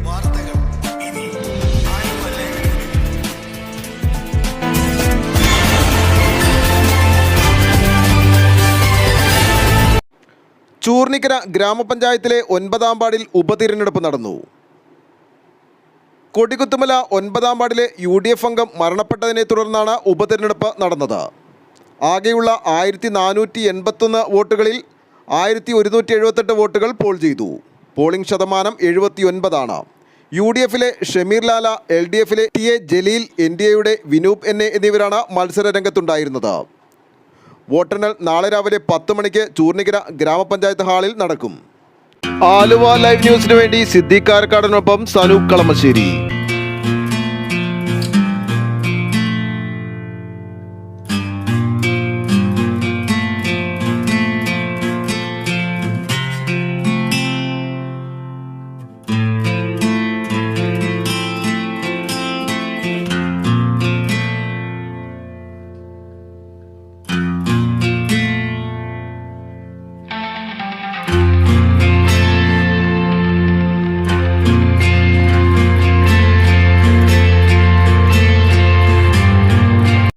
വാർത്തകൾ ഇനി ആലുവ ലൈവ്. ചൂർണിക്കര ഗ്രാമപഞ്ചായത്തിലെ 9-ാം വാർഡിൽ ഉപതിരഞ്ഞെടുപ്പ് നടന്നു. കൊടികുത്തുമല 9-ാം വാർഡിലെ UDF അംഗം മരണപ്പെട്ടതിനെ തുടർന്നാണ് ഉപതിരഞ്ഞെടുപ്പ് നടന്നത്. ആകെയുള്ള 1481 വോട്ടുകളിൽ 1178 വോട്ടുകൾ പോൾ ചെയ്തു. പോളിംഗ് ശതമാനം 79 UDFിലെ ഷമീർ ലാല, LDFിലെ TA ജലീൽ, NDAയുടെ വിനൂപ് NA എന്നിവരാണ് മത്സര രംഗത്തുണ്ടായിരുന്നത്. വോട്ടെണ്ണൽ നാളെ രാവിലെ 10 മണിക്ക് ചൂർണിക്കര ഗ്രാമപഞ്ചായത്ത് ഹാളിൽ നടക്കും. ആലുവ ലൈവ് ന്യൂസിനു വേണ്ടി സിദ്ദീഖ് കാരക്കാടിനൊപ്പം സനൂപ് കളമശ്ശേരി.